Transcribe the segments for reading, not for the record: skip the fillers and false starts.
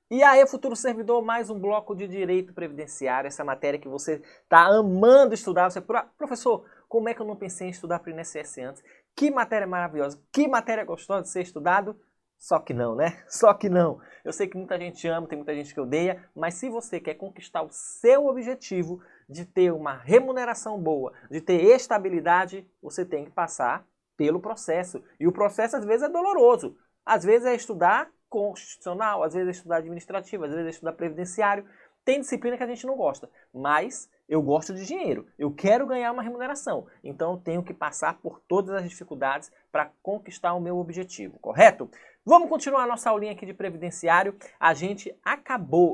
E aí, futuro servidor, mais um bloco de direito previdenciário, essa matéria que você está amando estudar. Você, professor, como é que eu não pensei em estudar para o INSS antes? Que matéria maravilhosa, que matéria gostosa de ser estudado. Só que não, né? Só que não. Eu sei que muita gente ama, tem muita gente que odeia, mas se você quer conquistar o seu objetivo de ter uma remuneração boa, de ter estabilidade, você tem que passar pelo processo. E o processo às vezes é doloroso. Às vezes é estudar constitucional, às vezes é estudar administrativo, às vezes é estudar previdenciário. Tem disciplina que a gente não gosta, mas eu gosto de dinheiro, eu quero ganhar uma remuneração, então eu tenho que passar por todas as dificuldades para conquistar o meu objetivo, correto? Vamos continuar a nossa aulinha aqui de previdenciário. A gente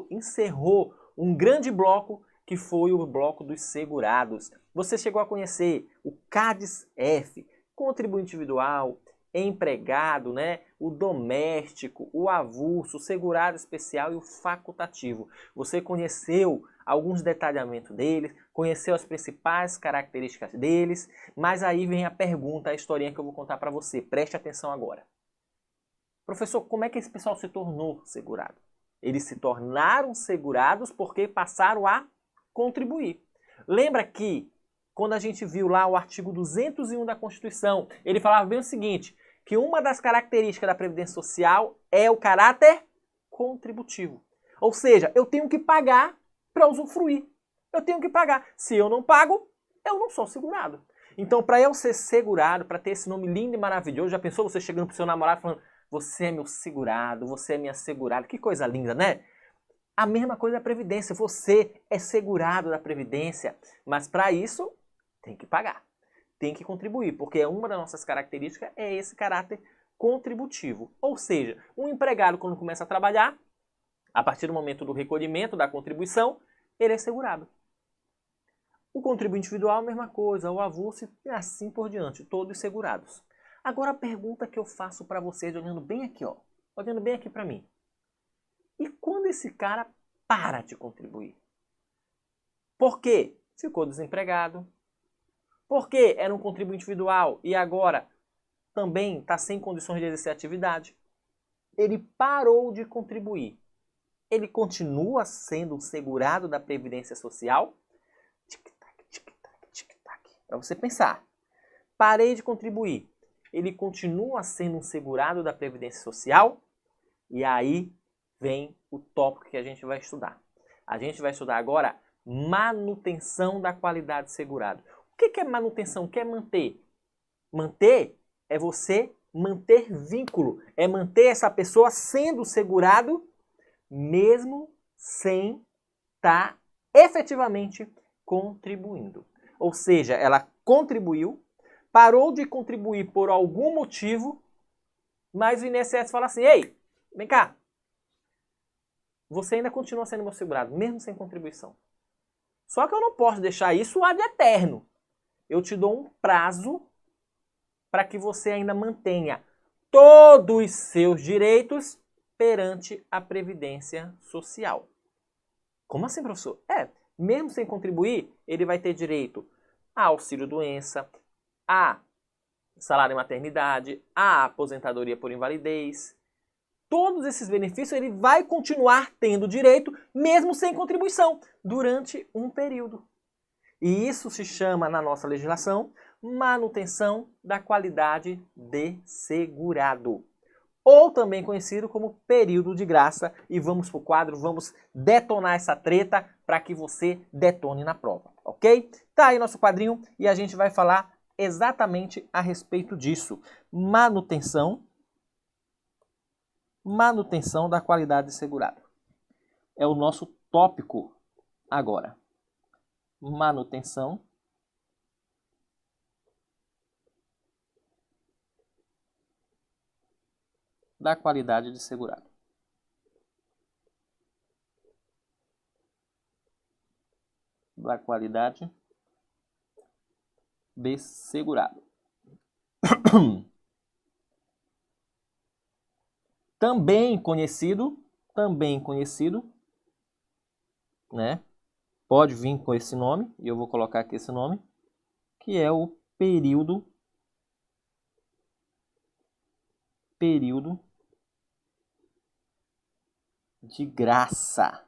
encerrou um grande bloco que foi o bloco dos segurados. Você chegou a conhecer o CADES-F, contribuinte individual, empregado, né? O doméstico, o avulso, o segurado especial e o facultativo. Você conheceu alguns detalhamentos deles, conheceu as principais características deles, mas aí vem a pergunta, a historinha que eu vou contar para você. Preste atenção agora. Professor, como é que esse pessoal se tornou segurado? Eles se tornaram segurados porque passaram a contribuir. Lembra que quando a gente viu lá o artigo 201 da Constituição, ele falava bem o seguinte, que uma das características da Previdência Social é o caráter contributivo. Ou seja, eu tenho que pagar para usufruir. Eu tenho que pagar. Se eu não pago, eu não sou segurado. Então, para eu ser segurado, para ter esse nome lindo e maravilhoso, já pensou você chegando pro seu namorado falando, você é meu segurado, você é minha segurada, que coisa linda, né? A mesma coisa da Previdência, você é segurado da Previdência, mas para isso tem que pagar, tem que contribuir, porque uma das nossas características é esse caráter contributivo. Ou seja, um empregado quando começa a trabalhar, a partir do momento do recolhimento da contribuição, ele é segurado. O contribuinte individual a mesma coisa, o avulso e assim por diante, todos segurados. Agora a pergunta que eu faço para vocês, olhando bem aqui, ó, olhando bem aqui para mim. E quando esse cara para de contribuir? Por quê? Ficou desempregado. Por quê? Era um contribuinte individual e agora também está sem condições de exercer atividade. Ele parou de contribuir. Ele continua sendo um segurado da Previdência Social? Tic-tac, tic-tac, tic-tac. Para você pensar. Parei de contribuir. Ele continua sendo um segurado da Previdência Social? E aí vem o tópico que a gente vai estudar. A gente vai estudar agora manutenção da qualidade segurado. O que é manutenção? O que é manter? Manter é você manter vínculo, é manter essa pessoa sendo segurado mesmo sem estar efetivamente contribuindo. Ou seja, ela contribuiu, parou de contribuir por algum motivo, mas o INSS fala assim, ei, vem cá, você ainda continua sendo meu segurado, mesmo sem contribuição. Só que eu não posso deixar isso ad eterno. Eu te dou um prazo para que você ainda mantenha todos os seus direitos perante a Previdência Social. Como assim, professor? Mesmo sem contribuir, ele vai ter direito a auxílio-doença, a salário maternidade, a aposentadoria por invalidez. Todos esses benefícios ele vai continuar tendo direito, mesmo sem contribuição, durante um período. E isso se chama, na nossa legislação, manutenção da qualidade de segurado. Ou também conhecido como período de graça. E vamos para o quadro, vamos detonar essa treta para que você detone na prova, ok? Tá aí nosso quadrinho e a gente vai falar exatamente a respeito disso. Manutenção da qualidade de segurado. É o nosso tópico agora. Manutenção da qualidade de segurado. Da qualidade de segurado. Também conhecido, né, pode vir com esse nome, e eu vou colocar aqui esse nome, que é o período de graça.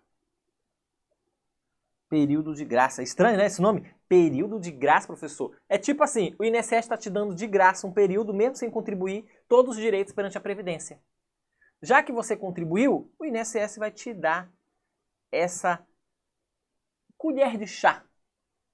Período de graça. Estranho, né, esse nome? Período de graça, professor. É tipo assim, o INSS está te dando de graça um período, mesmo sem contribuir, todos os direitos perante a Previdência. Já que você contribuiu, o INSS vai te dar essa colher de chá.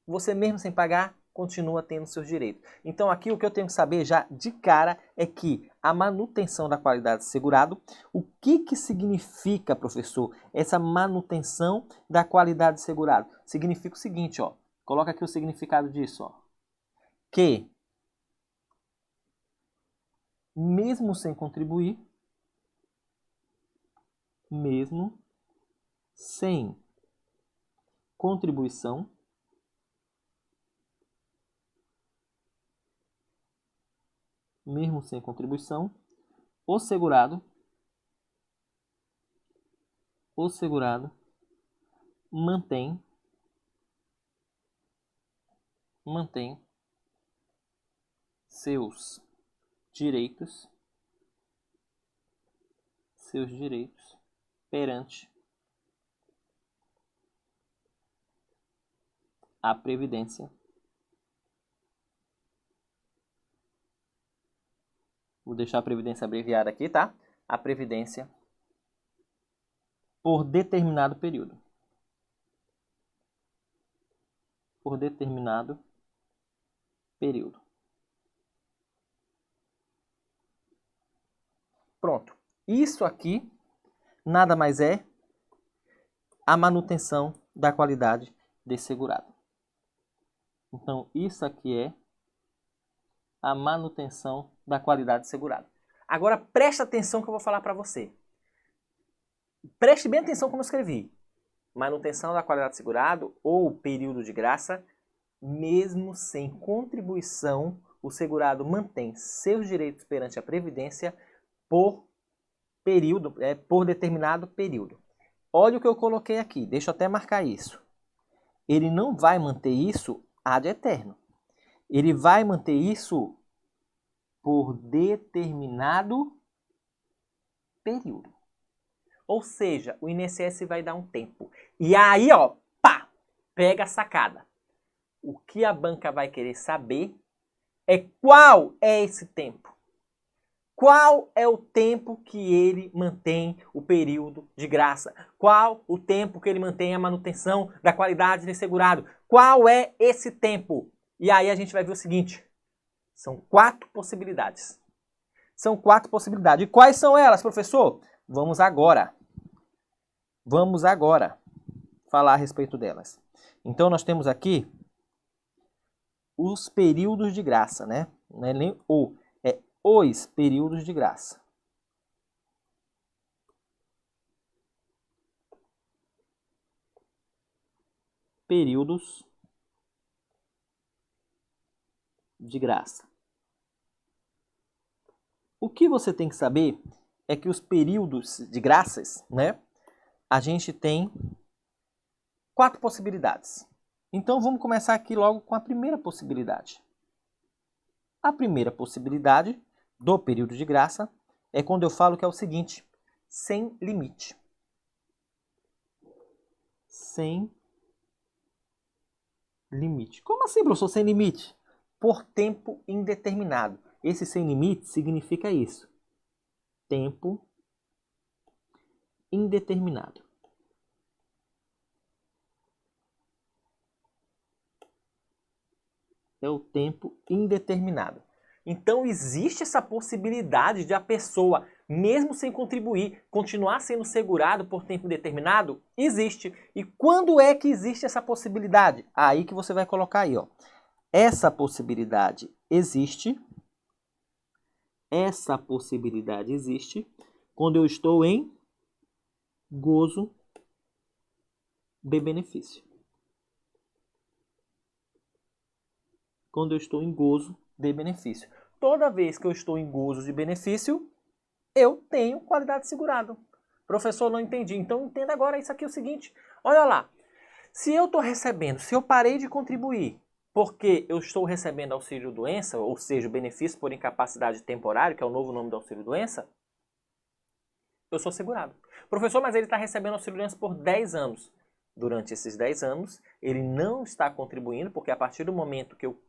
Você mesmo sem pagar, continua tendo seus direitos. Então aqui o que eu tenho que saber já de cara é que a manutenção da qualidade do segurado, o que significa, professor, essa manutenção da qualidade do segurado? Significa o seguinte, ó, coloca aqui o significado disso, ó, que mesmo sem contribuir, mesmo sem contribuição, o segurado mantém seus direitos perante a Previdência. Vou deixar a Previdência abreviada aqui, tá? A Previdência por determinado período. Pronto. Isso aqui nada mais é a manutenção da qualidade desse segurado. Então, isso aqui é a manutenção da qualidade do segurado. Agora, preste atenção que eu vou falar para você. Preste bem atenção como eu escrevi. Manutenção da qualidade do segurado ou período de graça, mesmo sem contribuição, o segurado mantém seus direitos perante a Previdência por determinado período. Olha o que eu coloquei aqui, deixa eu até marcar isso. Ele não vai manter isso ad eterno. Ele vai manter isso por determinado período. Ou seja, o INSS vai dar um tempo. E aí, ó, pá, pega a sacada. O que a banca vai querer saber é qual é esse tempo. Qual é o tempo que ele mantém o período de graça? Qual o tempo que ele mantém a manutenção da qualidade do segurado? Qual é esse tempo? E aí a gente vai ver o seguinte, são 4 possibilidades. São 4 possibilidades. E quais são elas, professor? Vamos agora falar a respeito delas. Então nós temos aqui os períodos de graça, né? Não é nem o, é os períodos de graça. Períodos de graça. O que você tem que saber é que os períodos de graças, né? A gente tem 4 possibilidades. Então vamos começar aqui logo com a primeira possibilidade. A primeira possibilidade do período de graça é quando eu falo que é o seguinte, sem limite. Sem limite. Como assim, professor, sem limite? Por tempo indeterminado. Esse sem limite significa isso. Tempo indeterminado. É o tempo indeterminado. Então existe essa possibilidade de a pessoa, mesmo sem contribuir, continuar sendo segurado por tempo indeterminado? Existe. E quando é que existe essa possibilidade? Aí que você vai colocar aí, ó. Essa possibilidade existe. Essa possibilidade existe quando eu estou em gozo de benefício. Quando eu estou em gozo de benefício. Toda vez que eu estou em gozo de benefício, eu tenho qualidade segurado. Professor, não entendi. Então entenda agora isso aqui é o seguinte. Olha lá. Se eu estou recebendo, se eu parei de contribuir porque eu estou recebendo auxílio-doença, ou seja, o benefício por incapacidade temporária, que é o novo nome do auxílio-doença, eu sou segurado. Professor, mas ele está recebendo auxílio-doença por 10 anos. Durante esses 10 anos, ele não está contribuindo, porque a partir do momento que eu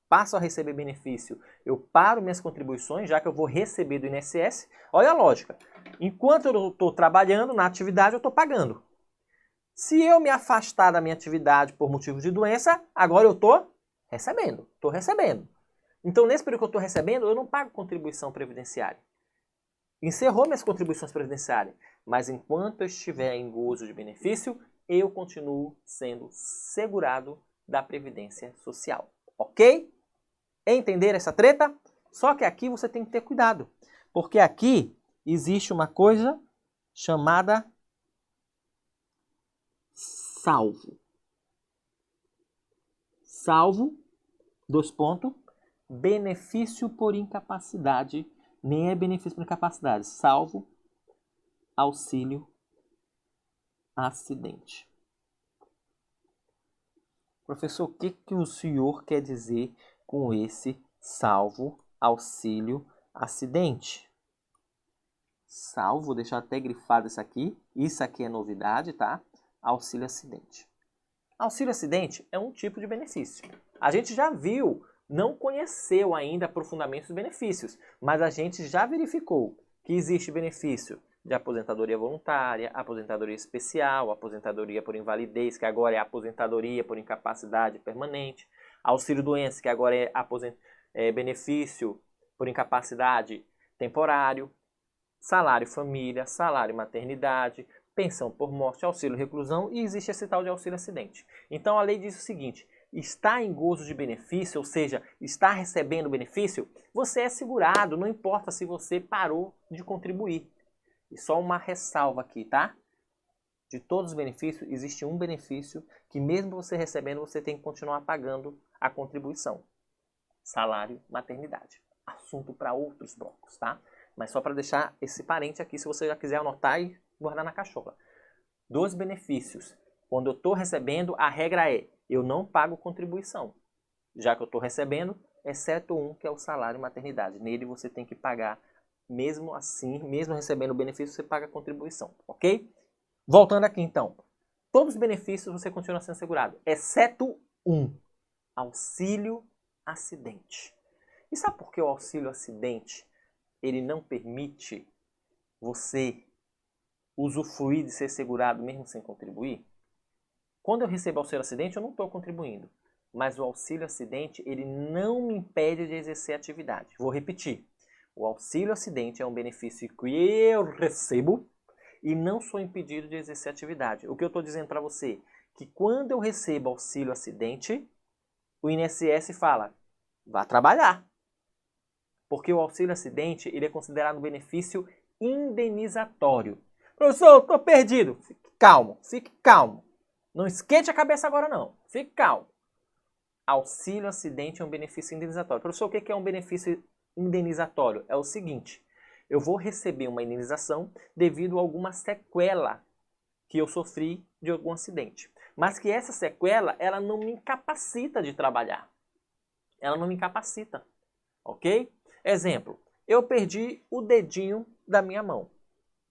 passo a receber benefício, eu paro minhas contribuições, já que eu vou receber do INSS. Olha a lógica. Enquanto eu estou trabalhando na atividade, eu estou pagando. Se eu me afastar da minha atividade por motivo de doença, agora eu estou recebendo. Estou recebendo. Então, nesse período que eu estou recebendo, eu não pago contribuição previdenciária. Encerrou minhas contribuições previdenciárias. Mas enquanto eu estiver em gozo de benefício, eu continuo sendo segurado da Previdência Social. Ok? Entender essa treta? Só que aqui você tem que ter cuidado. Porque aqui existe uma coisa chamada salvo. Salvo, benefício por incapacidade, nem é benefício por incapacidade, salvo auxílio acidente. Professor, o que o senhor quer dizer com esse salvo auxílio acidente? Salvo, vou deixar até grifado isso aqui é novidade, tá? Auxílio acidente. Auxílio acidente é um tipo de benefício. A gente já viu, não conheceu ainda profundamente os benefícios, mas a gente já verificou que existe benefício de aposentadoria voluntária, aposentadoria especial, aposentadoria por invalidez, que agora é aposentadoria por incapacidade permanente, auxílio-doença, que agora é benefício por incapacidade temporário, salário família, salário maternidade, pensão por morte, auxílio reclusão e existe esse tal de auxílio acidente. Então a lei diz o seguinte: está em gozo de benefício, ou seja, está recebendo benefício, você é segurado, não importa se você parou de contribuir. E só uma ressalva aqui, tá? De todos os benefícios, existe um benefício que mesmo você recebendo, você tem que continuar pagando a contribuição. Salário maternidade. Assunto para outros blocos, tá? Mas só para deixar esse parente aqui, se você já quiser anotar e guardar na cachola. Dos benefícios, quando eu estou recebendo, a regra é, eu não pago contribuição. Já que eu estou recebendo, exceto um, que é o salário maternidade. Nele você tem que pagar, mesmo assim, mesmo recebendo o benefício, você paga a contribuição, ok? Voltando aqui então. Todos os benefícios você continua sendo segurado, exceto um, auxílio acidente. E sabe por que o auxílio acidente ele não permite você usufruir de ser segurado mesmo sem contribuir? Quando eu recebo auxílio acidente, eu não estou contribuindo. Mas o auxílio acidente, ele não me impede de exercer atividade. Vou repetir. O auxílio acidente é um benefício que eu recebo e não sou impedido de exercer atividade. O que eu estou dizendo para você? Que quando eu recebo auxílio acidente, o INSS fala, vá trabalhar. Porque o auxílio acidente ele é considerado um benefício indenizatório. Professor, eu estou perdido. Fique calmo, fique calmo. Não esquente a cabeça agora não. Fique calmo. Auxílio acidente é um benefício indenizatório. Professor, o que é um benefício indenizatório? É o seguinte, eu vou receber uma indenização devido a alguma sequela que eu sofri de algum acidente. Mas que essa sequela, ela não me incapacita de trabalhar. Ela não me incapacita, ok? Exemplo, eu perdi o dedinho da minha mão.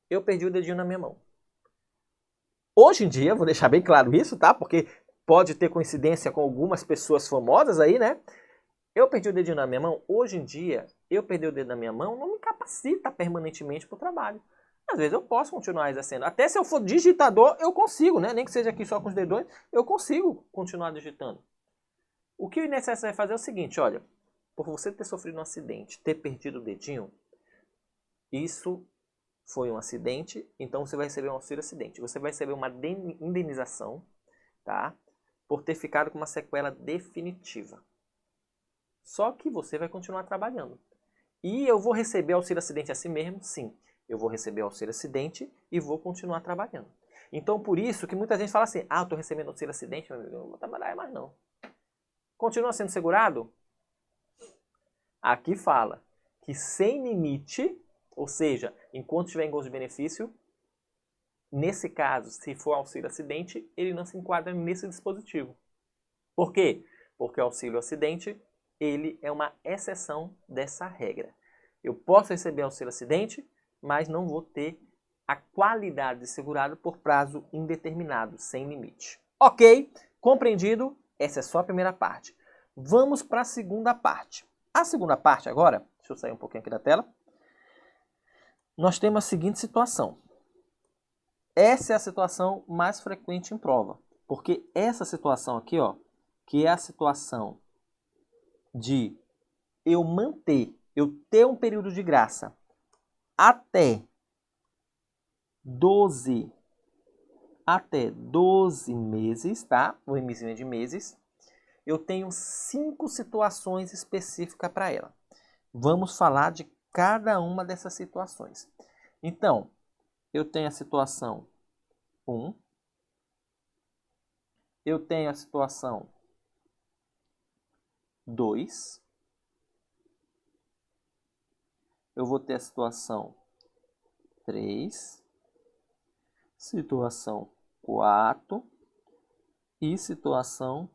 Eu perdi o dedinho na minha mão. Hoje em dia, vou deixar bem claro isso, tá? Porque pode ter coincidência com algumas pessoas famosas aí, né? Eu perdi o dedinho na minha mão. Hoje em dia, eu perder o dedo na minha mão não me capacita permanentemente para o trabalho. Às vezes eu posso continuar exercendo. Até se eu for digitador, eu consigo, né? Nem que seja aqui só com os dedões, eu consigo continuar digitando. O que o INSS vai fazer é o seguinte, olha, por você ter sofrido um acidente, ter perdido o dedinho, isso foi um acidente, então você vai receber um auxílio acidente. Você vai receber uma indenização, tá? Por ter ficado com uma sequela definitiva. Só que você vai continuar trabalhando. E eu vou receber auxílio acidente assim mesmo? Sim. Eu vou receber auxílio acidente e vou continuar trabalhando. Então, por isso que muita gente fala assim, eu estou recebendo auxílio acidente, meu amigo, eu não vou trabalhar mais não. Continua sendo segurado? Aqui fala que sem limite, ou seja, enquanto estiver em gozo de benefício, Nesse caso, se for auxílio acidente, ele não se enquadra nesse dispositivo. Por quê? Porque o auxílio acidente, ele é uma exceção dessa regra. Eu posso receber auxílio acidente, mas não vou ter a qualidade de segurado por prazo indeterminado, sem limite. Ok? Compreendido? Essa é só a primeira parte. Vamos para a segunda parte. A segunda parte agora, deixa eu sair um pouquinho aqui da tela. Nós temos a seguinte situação. Essa é a situação mais frequente em prova. Porque essa situação aqui, ó, que é a situação de eu ter um período de graça até 12 meses, tá? O Mzinho é de meses. Eu tenho 5 situações específicas para ela. Vamos falar de cada uma dessas situações. Então, eu tenho a situação 1. Eu tenho a situação 2. Eu vou ter a situação 3. Situação 4 e situação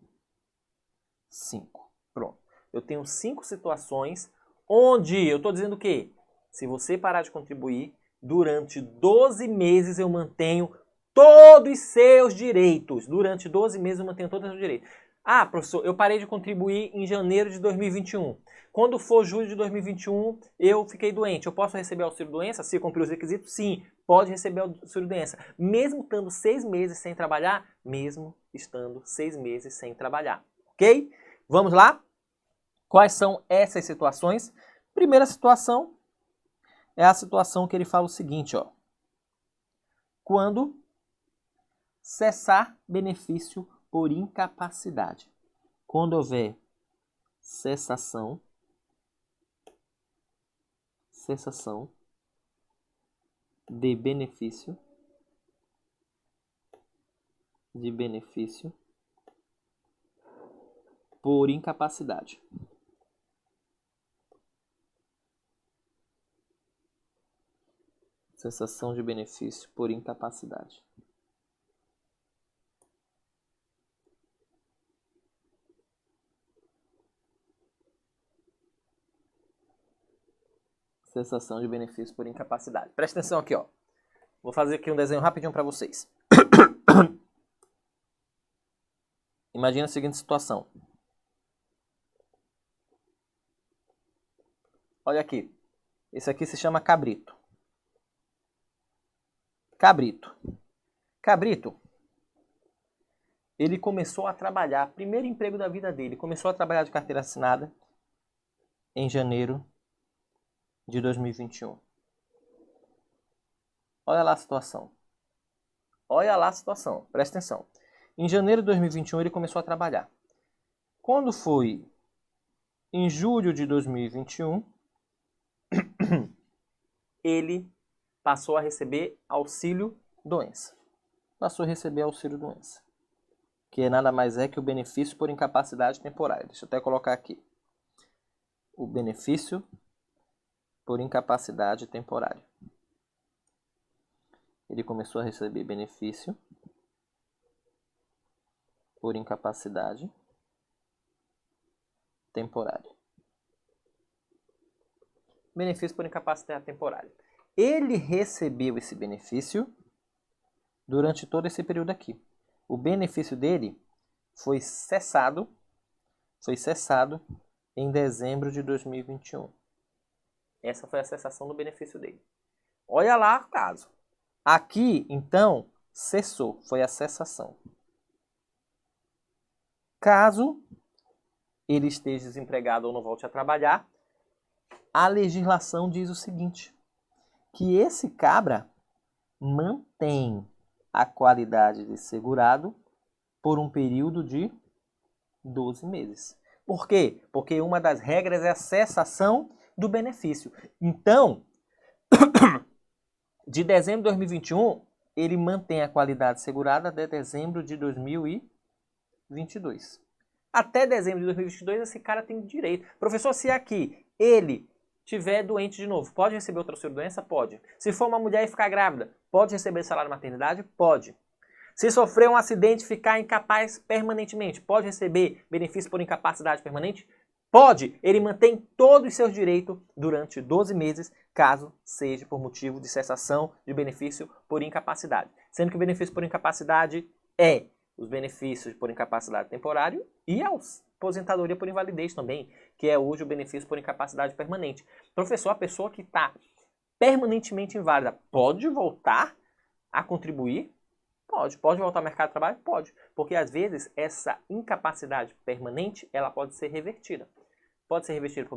5. Pronto. Eu tenho 5 situações onde eu estou dizendo que se você parar de contribuir, durante 12 meses eu mantenho todos os seus direitos. Durante 12 meses eu mantenho todos os seus direitos. Ah, professor, eu parei de contribuir em janeiro de 2021. Quando for julho de 2021, eu fiquei doente. Eu posso receber auxílio-doença? Se cumprir os requisitos? Sim, pode receber auxílio-doença. Mesmo estando 6 meses sem trabalhar? Mesmo estando 6 meses sem trabalhar. Ok? Vamos lá? Quais são essas situações? Primeira situação é a situação que ele fala o seguinte, ó. Quando cessar benefício por incapacidade. Quando houver cessação de benefício por incapacidade. Cessação de benefício por incapacidade. Cessação de benefício por incapacidade. Presta atenção aqui, ó. Vou fazer aqui um desenho rapidinho para vocês. Imagina a seguinte situação. Olha aqui. Esse aqui se chama Cabrito. Cabrito, ele começou a trabalhar, primeiro emprego da vida dele, começou a trabalhar de carteira assinada em janeiro de 2021. Olha lá a situação. Presta atenção. Em janeiro de 2021 ele começou a trabalhar. Quando foi em julho de 2021, ele passou a receber auxílio-doença. Que nada mais é que o benefício por incapacidade temporária. Deixa eu até colocar aqui. O benefício por incapacidade temporária. Ele começou a receber benefício por incapacidade temporária. Benefício por incapacidade temporária. Ele recebeu esse benefício durante todo esse período aqui. O benefício dele foi cessado em dezembro de 2021. Essa foi a cessação do benefício dele. Olha lá o caso. Aqui, então, cessou, foi a cessação. Caso ele esteja desempregado ou não volte a trabalhar, a legislação diz o seguinte, que esse cabra mantém a qualidade de segurado por um período de 12 meses. Por quê? Porque uma das regras é a cessação do benefício. Então, de dezembro de 2021, ele mantém a qualidade segurada até dezembro de 2022. Até dezembro de 2022, esse cara tem direito. Professor, se aqui ele tiver doente de novo, pode receber outra auxílio-doença? Pode. Se for uma mulher e ficar grávida, pode receber salário maternidade? Pode. Se sofrer um acidente e ficar incapaz permanentemente, pode receber benefício por incapacidade permanente? Pode. Ele mantém todos os seus direitos durante 12 meses, caso seja por motivo de cessação de benefício por incapacidade. Sendo que o benefício por incapacidade é os benefícios por incapacidade temporária e a aposentadoria por invalidez também, que é hoje o benefício por incapacidade permanente. Professor, a pessoa que está permanentemente inválida pode voltar a contribuir? Pode. Pode voltar ao mercado de trabalho? Pode. Porque às vezes essa incapacidade permanente ela pode ser revertida. Pode ser revertida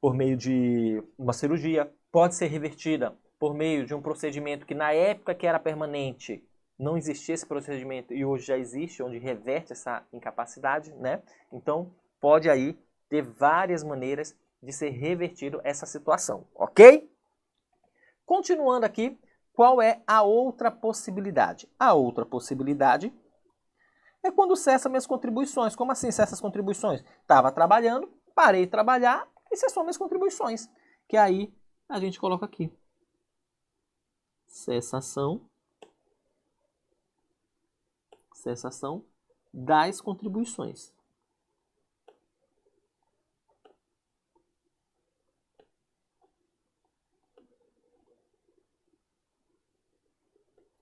por meio de uma cirurgia, pode ser revertida por meio de um procedimento que na época que era permanente não existia esse procedimento e hoje já existe, onde reverte essa incapacidade, né? Então pode aí ter várias maneiras de ser revertido essa situação, ok? Continuando aqui, qual é a outra possibilidade? A outra possibilidade é quando cessa minhas contribuições. Como assim cessa as contribuições? Estava trabalhando, parei de trabalhar e cessou minhas contribuições. Que aí a gente coloca aqui. Cessação das contribuições.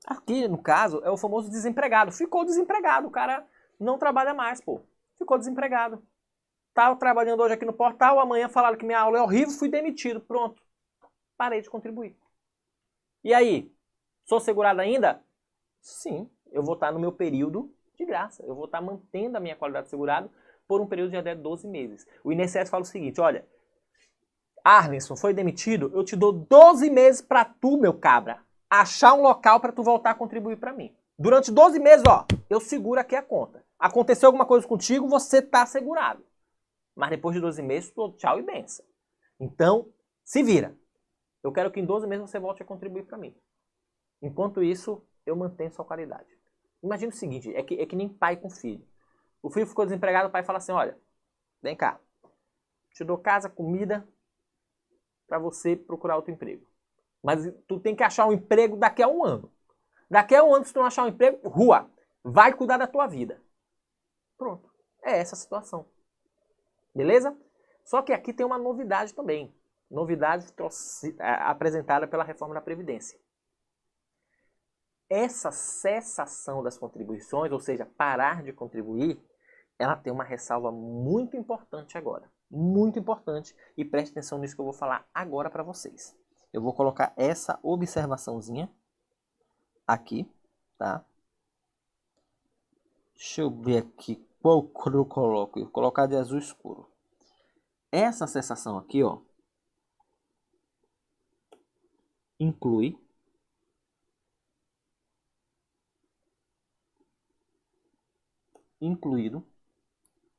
Aqui, no caso, é o famoso desempregado. Ficou desempregado, o cara não trabalha mais, pô. Ficou desempregado. Tava trabalhando hoje aqui no portal, amanhã falaram que minha aula é horrível, fui demitido. Pronto. Parei de contribuir. E aí? Sou segurado ainda? Sim. Eu vou estar no meu período de graça. Eu vou estar mantendo a minha qualidade de segurado por um período de até 12 meses. O INSS fala o seguinte, olha, Arlinson, foi demitido? Eu te dou 12 meses para tu, meu cabra, achar um local para tu voltar a contribuir para mim. Durante 12 meses, ó, eu seguro aqui a conta. Aconteceu alguma coisa contigo, você tá segurado. Mas depois de 12 meses, tchau e benção. Então, se vira. Eu quero que em 12 meses você volte a contribuir para mim. Enquanto isso, eu mantenho sua qualidade. Imagina o seguinte, é que nem pai com filho. O filho ficou desempregado, o pai fala assim, olha, vem cá, te dou casa, comida, para você procurar outro emprego. Mas tu tem que achar um emprego daqui a um ano. Daqui a um ano, se tu não achar um emprego, rua, vai cuidar da tua vida. Pronto. É essa a situação. Beleza? Só que aqui tem uma novidade também. Novidade apresentada pela reforma da Previdência. Essa cessação das contribuições, ou seja, parar de contribuir, ela tem uma ressalva muito importante agora. Muito importante. E preste atenção nisso que eu vou falar agora para vocês. Eu vou colocar essa observaçãozinha aqui, tá? Deixa eu ver aqui qual cor eu coloco. Eu vou colocar de azul escuro. Essa cessação aqui, ó, incluído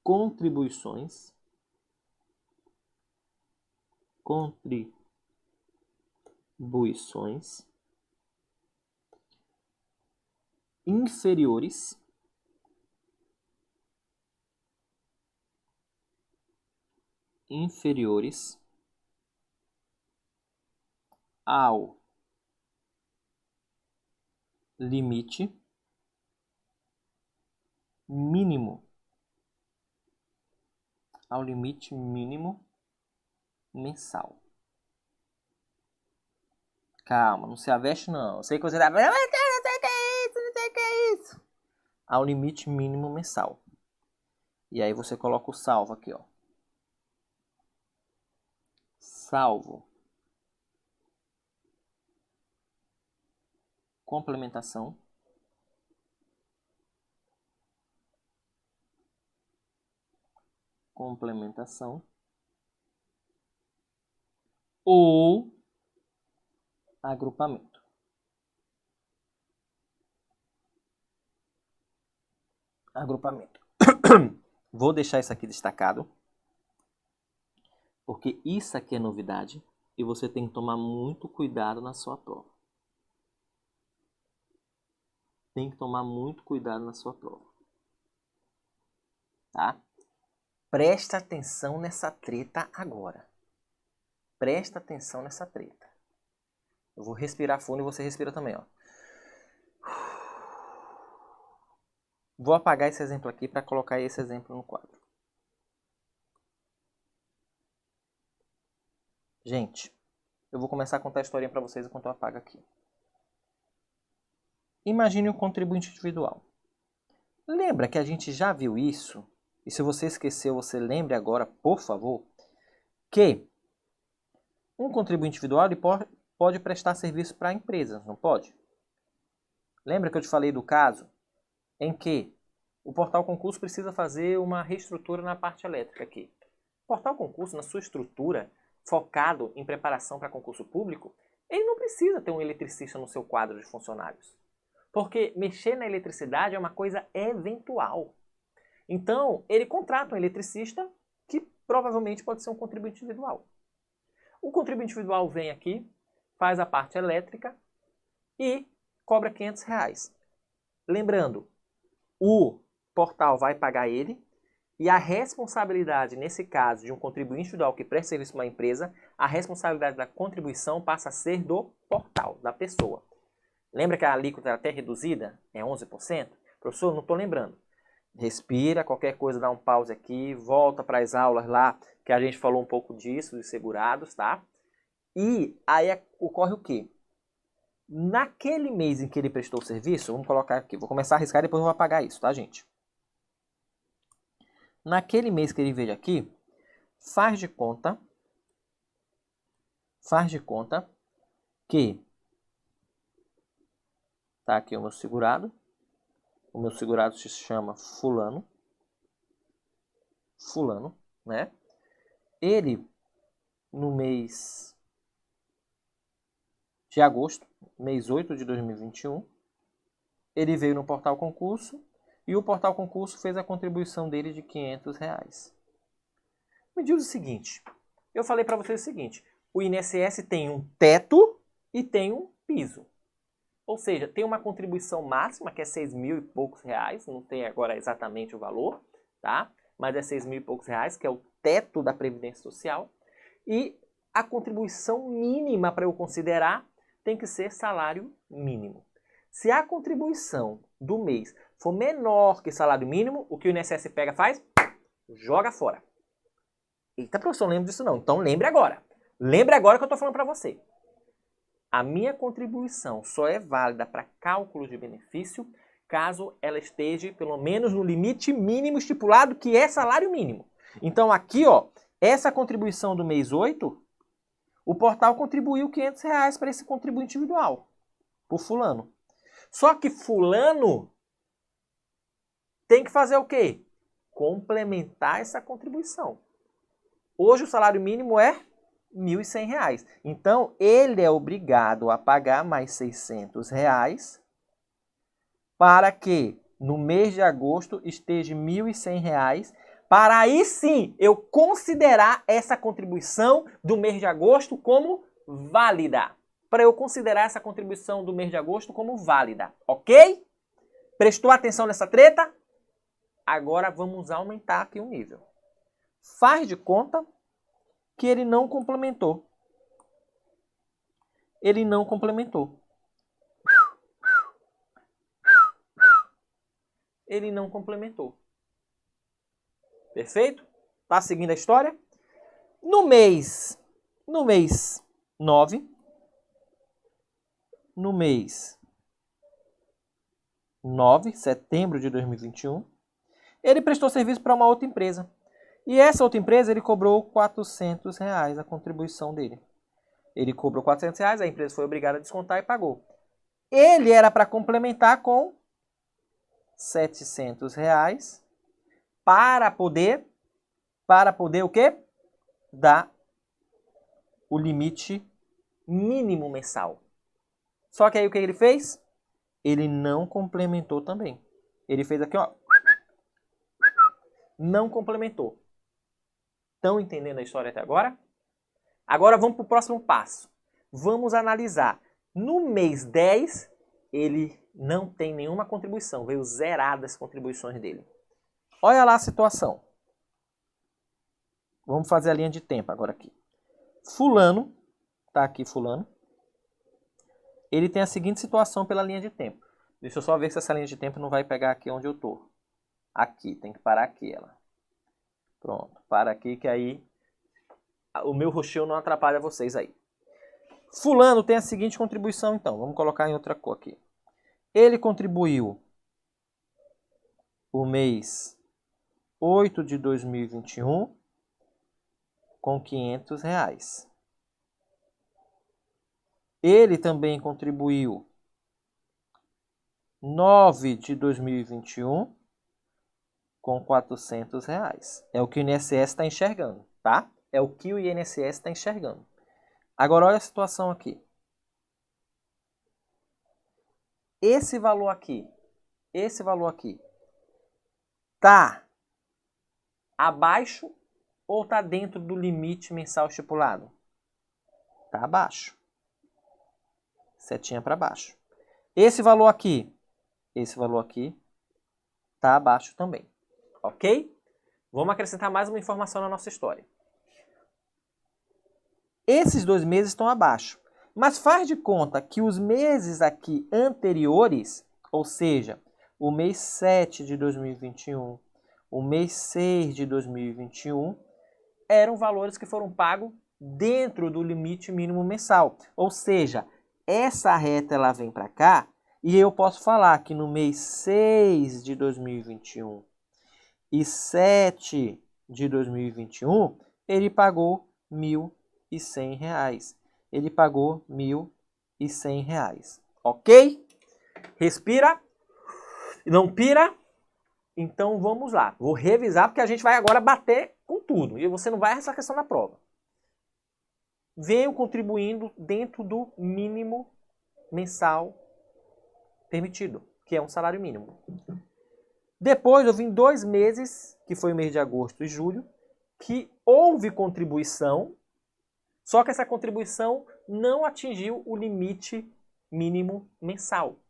contribuições inferiores ao limite mínimo mensal. Calma, não se aveste não. Eu sei que você tá... Não sei o que é isso, não sei o que é isso. Ao limite mínimo mensal. E aí você coloca o salvo aqui, ó. Salvo. Complementação. Ou agrupamento. Vou deixar isso aqui destacado, porque isso aqui é novidade e você tem que tomar muito cuidado na sua prova. Tá? Presta atenção nessa treta agora. Presta atenção nessa treta. Eu vou respirar fundo e você respira também, ó. Vou apagar esse exemplo aqui para colocar esse exemplo no quadro. Gente, eu vou começar a contar a historinha para vocês enquanto eu apago aqui. Imagine um contribuinte individual. Lembra que a gente já viu isso? E se você esqueceu, você lembre agora, por favor, que um contribuinte individual ele pode prestar serviço para empresas, não pode? Lembra que eu te falei do caso em que o Portal Concurso precisa fazer uma reestrutura na parte elétrica aqui. O Portal Concurso, na sua estrutura, focado em preparação para concurso público, ele não precisa ter um eletricista no seu quadro de funcionários. Porque mexer na eletricidade é uma coisa eventual. Então, ele contrata um eletricista que provavelmente pode ser um contribuinte individual. O contribuinte individual vem aqui, faz a parte elétrica e cobra R$500. Lembrando, o portal vai pagar ele e a responsabilidade, nesse caso, de um contribuinte individual que presta serviço para uma empresa, a responsabilidade da contribuição passa a ser do portal, da pessoa. Lembra que a alíquota era até reduzida? É 11%? Professor, não estou lembrando. Respira, qualquer coisa, dá um pause aqui, volta para as aulas lá, que a gente falou um pouco disso, dos segurados, tá? E aí ocorre o quê? Naquele mês em que ele prestou o serviço, vamos colocar aqui, vou começar a arriscar e depois eu vou apagar isso, tá, gente? Naquele mês que ele veio aqui, faz de conta que tá aqui o meu segurado se chama fulano, né? Ele, no mês de agosto, mês 8 de 2021, ele veio no Portal Concurso e o Portal Concurso fez a contribuição dele de R$500. Me diz o seguinte, eu falei para vocês o seguinte, o INSS tem um teto e tem um piso. Ou seja, tem uma contribuição máxima, que é R$6.000 e poucos, não tem agora exatamente o valor, tá? Mas é R$6.000 e poucos, que é o teto da Previdência Social. E a contribuição mínima para eu considerar tem que ser salário mínimo. Se a contribuição do mês for menor que salário mínimo, o que o INSS pega faz? Joga fora. Eita, professor, não lembro disso não. Então lembre agora. Lembre agora que eu estou falando para você. A minha contribuição só é válida para cálculo de benefício caso ela esteja pelo menos no limite mínimo estipulado, que é salário mínimo. Então aqui, ó, essa contribuição do mês 8, o portal contribuiu R$500 para esse contribuinte individual, por fulano. Só que fulano tem que fazer o quê? Complementar essa contribuição. Hoje o salário mínimo é R$1.100. Então, ele é obrigado a pagar mais R$600 para que no mês de agosto esteja R$1.100, para aí sim eu considerar essa contribuição do mês de agosto como válida. Para eu considerar essa contribuição do mês de agosto como válida, ok? Prestou atenção nessa treta? Agora vamos aumentar aqui o nível. Faz de conta que ele não complementou. Ele não complementou. Ele não complementou. Perfeito? Tá seguindo a história? No mês 9, setembro de 2021, ele prestou serviço para uma outra empresa. E essa outra empresa, ele cobrou R$400 a contribuição dele. Ele cobrou R$400, a empresa foi obrigada a descontar e pagou. Ele era para complementar com R$700 para poder o quê? Dar o limite mínimo mensal. Só que aí o que ele fez? Ele não complementou também. Ele fez aqui, ó. Não complementou. Estão entendendo a história até agora? Agora vamos para o próximo passo. Vamos analisar. No mês 10, ele não tem nenhuma contribuição. Veio zerada as contribuições dele. Olha lá a situação. Vamos fazer a linha de tempo agora aqui. Fulano, tá aqui fulano, ele tem a seguinte situação pela linha de tempo. Deixa eu só ver se essa linha de tempo não vai pegar aqui onde eu tô. Aqui, tem que parar aqui ela. Pronto, para aqui que aí o meu roxinho não atrapalha vocês aí. Fulano tem a seguinte contribuição então, vamos colocar em outra cor aqui. Ele contribuiu o mês 8 de 2021 com R$500. Ele também contribuiu 9 de 2021 com R$400. É o que o INSS está enxergando, tá? É o que o INSS está enxergando. Agora olha a situação aqui. Esse valor aqui, tá abaixo ou tá dentro do limite mensal estipulado? Tá abaixo. Setinha para baixo. Esse valor aqui tá abaixo também. Ok? Vamos acrescentar mais uma informação na nossa história. Esses 2 meses estão abaixo. Mas faz de conta que os meses aqui anteriores, ou seja, o mês 7 de 2021, o mês 6 de 2021, eram valores que foram pagos dentro do limite mínimo mensal. Ou seja, essa reta ela vem para cá e eu posso falar que no mês 6 de 2021 e 7 de 2021, ele pagou R$1.100. Ele pagou R$1.100. Ok? Respira. Não pira. Então vamos lá. Vou revisar porque a gente vai agora bater com tudo. E você não vai errar essa questão na prova. Venho contribuindo dentro do mínimo mensal permitido, que é um salário mínimo. Depois eu vim 2 meses, que foi o mês de agosto e julho, que houve contribuição, só que essa contribuição não atingiu o limite mínimo mensal.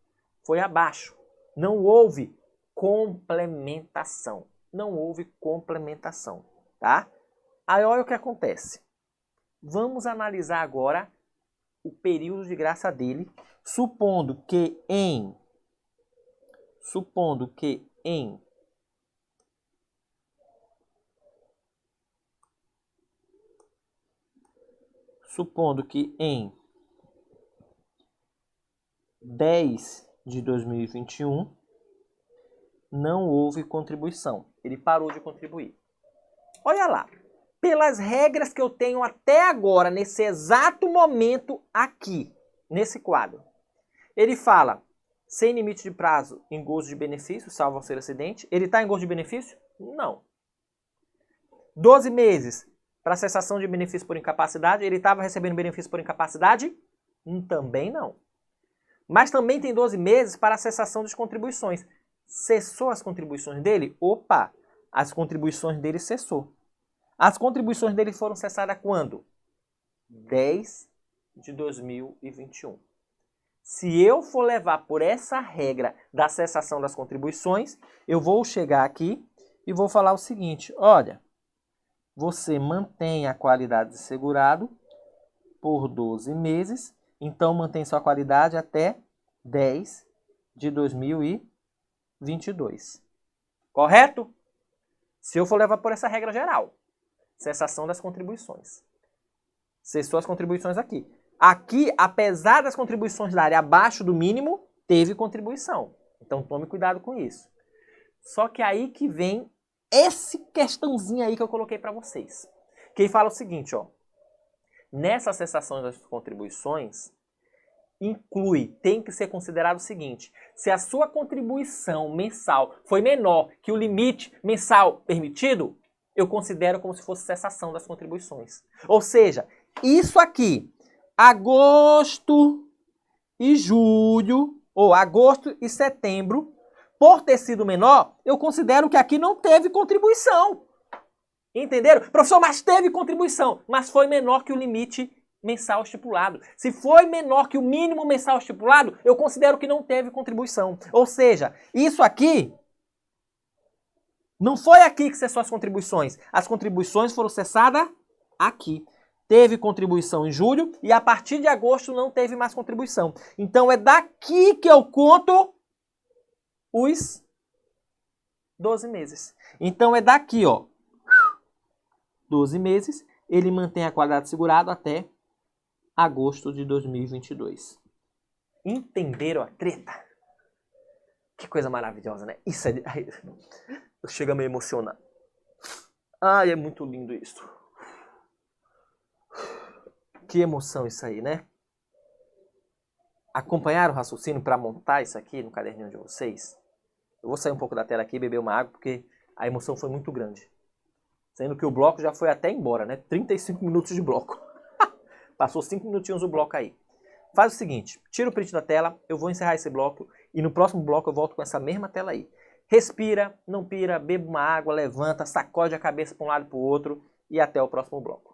Foi abaixo. Não houve complementação. Não houve complementação, tá? Aí olha o que acontece. Vamos analisar agora o período de graça dele, supondo que em supondo que em 10 de 2021 não houve contribuição. Ele parou de contribuir. Olha lá. Pelas regras que eu tenho até agora, nesse exato momento aqui, nesse quadro. Ele fala, sem limite de prazo em gozo de benefício, salvo ao ser acidente. Ele está em gozo de benefício? Não. 12 meses para cessação de benefício por incapacidade. Ele estava recebendo benefício por incapacidade? Também não. Mas também tem 12 meses para a cessação das contribuições. Cessou as contribuições dele? Opa, as contribuições dele cessou. As contribuições dele foram cessadas quando? 10 de 2021. Se eu for levar por essa regra da cessação das contribuições, eu vou chegar aqui e vou falar o seguinte, olha, você mantém a qualidade de segurado por 12 meses, então mantém sua qualidade até 10 de 2022. Correto? Se eu for levar por essa regra geral. Cessação das contribuições. Cessou as contribuições aqui. Aqui, apesar das contribuições darem abaixo do mínimo, teve contribuição. Então tome cuidado com isso. Só que aí que vem esse questãozinho aí que eu coloquei para vocês. Que fala o seguinte, ó. Nessa cessação das contribuições, tem que ser considerado o seguinte. Se a sua contribuição mensal foi menor que o limite mensal permitido, eu considero como se fosse cessação das contribuições. Ou seja, isso aqui, agosto e julho, ou agosto e setembro, por ter sido menor, eu considero que aqui não teve contribuição. Entenderam? Professor, mas teve contribuição, mas foi menor que o limite mensal estipulado. Se foi menor que o mínimo mensal estipulado, eu considero que não teve contribuição. Ou seja, isso aqui não foi aqui que cessou as contribuições. As contribuições foram cessadas aqui. teve contribuição em julho e a partir de agosto não teve mais contribuição. Então é daqui que eu conto os 12 meses. Então é daqui, ó, 12 meses, ele mantém a qualidade segurado até agosto de 2022. Entenderam a treta? Que coisa maravilhosa, né? Isso é... Eu chego a me emocionar. Ai, é muito lindo isso. Que emoção isso aí, né? Acompanharam o raciocínio para montar isso aqui no caderninho de vocês? Eu vou sair um pouco da tela aqui e beber uma água, porque a emoção foi muito grande. Sendo que o bloco já foi até embora, né? 35 minutos de bloco. Passou 5 minutinhos o bloco aí. Faz o seguinte, tira o print da tela, eu vou encerrar esse bloco e no próximo bloco eu volto com essa mesma tela aí. Respira, não pira, beba uma água, levanta, sacode a cabeça para um lado e para o outro e até o próximo bloco.